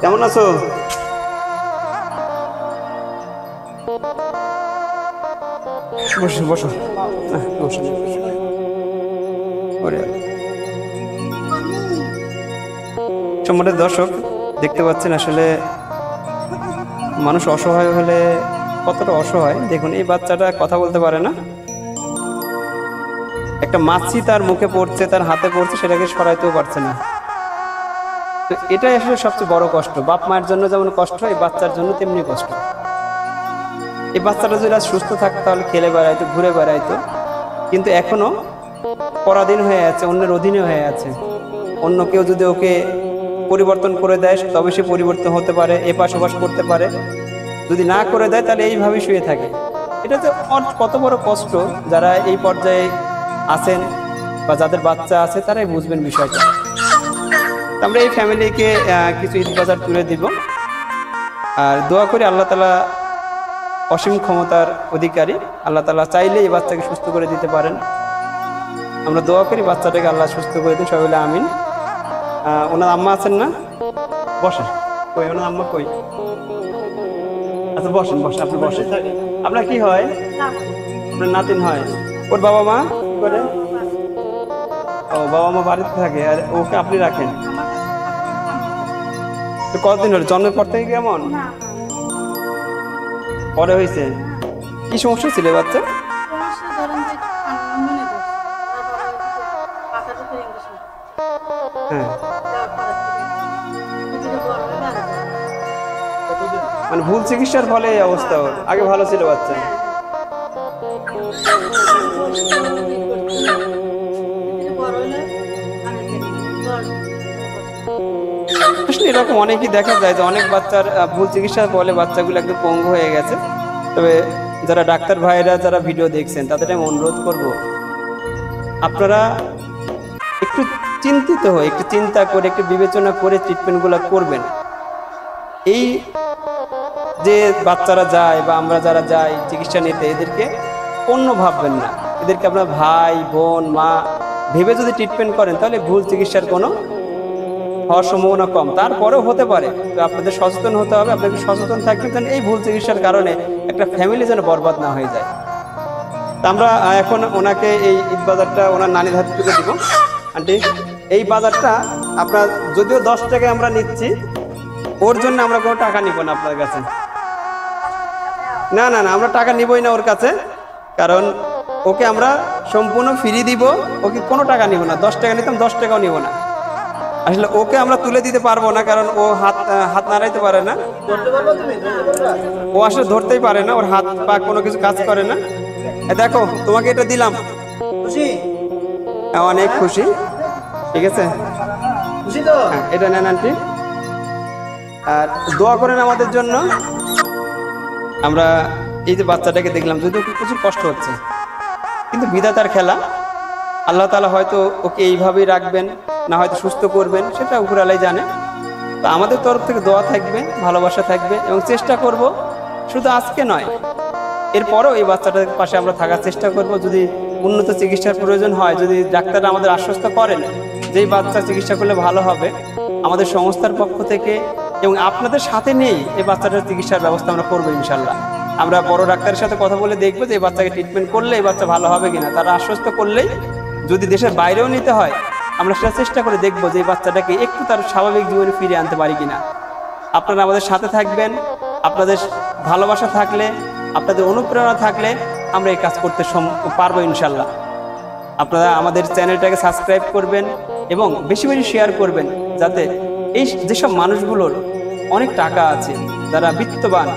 কেমন আছো? বসো বসো বসো। সম্মানিত দর্শক, দেখতে পাচ্ছেন আসলে মানুষ অসহায় হলে কতটা অসহায়। দেখুন, এই বাচ্চাটা কথা বলতে পারে না, একটা মাছি তার মুখে পড়ছে, তার হাতে পড়ছে, সেটাকে সরাইতেও পারছে না। তো এটাই আসলে সবচেয়ে বড় কষ্ট। বাপ মায়ের জন্য যেমন কষ্ট, এই বাচ্চার জন্য তেমনি কষ্ট। এই বাচ্চাটা যদি আজ সুস্থ থাকতো তাহলে খেলে বেড়াইতো, ঘুরে বেড়াইতো, কিন্তু এখনো পরাধীন হয়ে আছে, অন্যের অধীনে হয়ে আছে। অন্য কেউ যদি ওকে পরিবর্তন করে দেয় তবে সে পরিবর্তন হতে পারে, এপাশ ওপাশ করতে পারে। যদি না করে দেয় তাহলে এইভাবেই শুয়ে থাকে। এটা যে কত বড় কষ্ট, যারা এই পর্যায়ে আছেন বা যাদের বাচ্চা আছে তারাই বুঝবেন বিষয়টা। আমরা এই ফ্যামিলিকে কিছু ঈদ বাজার তুলে দিব, আর দোয়া করি আল্লাহ তাআলা অসীম ক্ষমতার অধিকারী, আল্লাহ তাআলা চাইলে এই বাচ্চাকে সুস্থ করে দিতে পারেন। আমরা দোয়া করি বাচ্চাটাকে আল্লাহ সুস্থ করে দিন, সবাই বলে আমিন। ওনার আম্মা আছেন না? বসেন। কই ওনার আম্মা কই? আচ্ছা বসেন বসেন, আপনি বসেন। আপনার কি হয়? আপনার নাতিন হয়। ওর বাবা মা কি করে? ও, বাবা মা বাড়িতে থাকে আর ওকে আপনি রাখেন। তো কতদিন হলো? জন্মের পর থেকে কেমন? পরে হয়েছে? কি সমস্যা ছিল বাচ্চা? হ্যাঁ, মানে ভুল চিকিৎসার ফলে এই অবস্থা ওর। আগে ভালো ছিল বাচ্চা। এরকম অনেকই দেখা যায় যে অনেক বাচ্চার ভুল চিকিৎসার ফলে বাচ্চাগুলো একদম পঙ্গু হয়ে গেছে। তবে যারা ডাক্তার ভাইরা যারা ভিডিও দেখছেন তাদের আমি অনুরোধ করব, আপনারা একটু চিন্তিত হয়ে, একটু চিন্তা করে, একটু বিবেচনা করে ট্রিটমেন্টগুলো করবেন। এই যে বাচ্চারা যায় বা আমরা যারা যাই চিকিৎসা নিতে, এদেরকে অন্য ভাববেন না। এদেরকে আপনার ভাই বোন মা ভেবে যদি ট্রিটমেন্ট করেন তাহলে ভুল চিকিৎসার কোনো হওয়ার সম্ভাবনা কম। তারপরেও হতে পারে, তো আপনাদের সচেতন হতে হবে। আপনাকে সচেতন থাকবেন যেন এই ভুল চিকিৎসার কারণে একটা ফ্যামিলি যেন বরবাদ না হয়ে যায়। তা আমরা এখন ওনাকে এই ঈদ বাজারটা ওনার নানির হাতে তুলে দিব। আন্টি, এই বাজারটা আপনার যদিও 10 টাকায় আমরা নিচ্ছি, ওর জন্য আমরা কোনো টাকা নিব না আপনার কাছে। না না না, আমরা টাকা নিবই না ওর কাছে, কারণ ওকে আমরা সম্পূর্ণ ফ্রি দিব। ওকে কোনো টাকা নিব না। 10 টাকা নিতাম, 10 টাকাও নিব না। আসলে ওকে আমরা তুলে দিতে পারবো না, কারণ ও হাত নাড়াইতে পারে না। ও আসলে ধরতেই পারে না, ওর হাত পা কোনো কিছু কাজ করে না। দেখো, তোমাকে এটা দিলাম, খুশি? অনেক খুশি। ঠিক আছে, খুশি তো? হ্যাঁ, এটা নেন আন্টি, আর দোয়া করেন আমাদের জন্য। আমরা এই যে বাচ্চাটাকে দেখলাম, যদিও প্রচুর কষ্ট হচ্ছে, কিন্তু বিধাতার খেলা। আল্লাহ তাআলা হয়তো ওকে এইভাবেই রাখবেন, না হয়তো সুস্থ করবেন, সেটা উপরওয়ালাই জানে। তো আমাদের তরফ থেকে দোয়া থাকবে, ভালোবাসা থাকবে, এবং চেষ্টা করব শুধু আজকে নয়, এরপরেও এই বাচ্চাটার পাশে আমরা থাকার চেষ্টা করব। যদি উন্নত চিকিৎসার প্রয়োজন হয়, যদি ডাক্তাররা আমাদের আশ্বস্ত করেন যে এই বাচ্চা চিকিৎসা করলে ভালো হবে, আমাদের সংস্থার পক্ষ থেকে এবং আপনাদের সাথে নিয়েই এই বাচ্চাটার চিকিৎসার ব্যবস্থা আমরা করবো ইনশাল্লাহ। আমরা বড় ডাক্তারের সাথে কথা বলে দেখবো যে এই বাচ্চাকে ট্রিটমেন্ট করলে এই বাচ্চা ভালো হবে কিনা। তারা আশ্বস্ত করলেই, যদি দেশের বাইরেও নিতে হয়, আমরা সেটা চেষ্টা করে দেখবো যে এই বাচ্চাটাকে একটু তার স্বাভাবিক জীবনে ফিরিয়ে আনতে পারি কিনা। আপনারা আমাদের সাথে থাকবেন। আপনাদের ভালোবাসা থাকলে, আপনাদের অনুপ্রেরণা থাকলে আমরা এই কাজ করতে পারবো ইনশাল্লাহ। আপনারা আমাদের চ্যানেলটাকে সাবস্ক্রাইব করবেন এবং বেশি বেশি শেয়ার করবেন, যাতে এই যেসব মানুষগুলোর অনেক টাকা আছে, যারা বিত্তবান,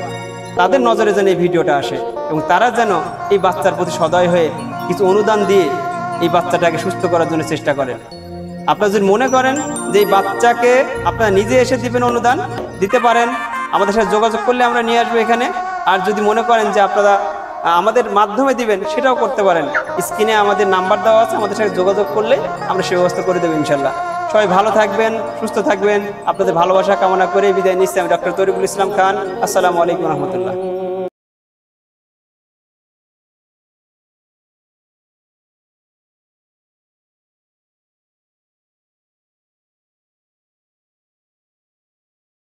তাদের নজরে যেন এই ভিডিওটা আসে এবং তারা যেন এই বাচ্চার প্রতি সদয় হয়ে কিছু অনুদান দিয়ে এই বাচ্চাটাকে সুস্থ করার জন্য চেষ্টা করেন। আপনারা যদি মনে করেন যে এই বাচ্চাকে আপনারা নিজে এসে দিবেন, অনুদান দিতে পারেন, আমাদের সাথে যোগাযোগ করলে আমরা নিয়ে আসবো এখানে। আর যদি মনে করেন যে আপনারা আমাদের মাধ্যমে দিবেন, সেটাও করতে পারেন। স্ক্রিনে আমাদের নাম্বার দেওয়া আছে, আমাদের সাথে যোগাযোগ করলে আমরা সে ব্যবস্থা করে দেবো ইনশাল্লাহ। সবাই ভালো থাকবেন, সুস্থ থাকবেন। আপনাদের ভালোবাসা কামনা করে বিদায় নিচ্ছি আমি ডক্টর তরিকুল ইসলাম খান। আসসালামু আলাইকুম রহমতুল্লাহ।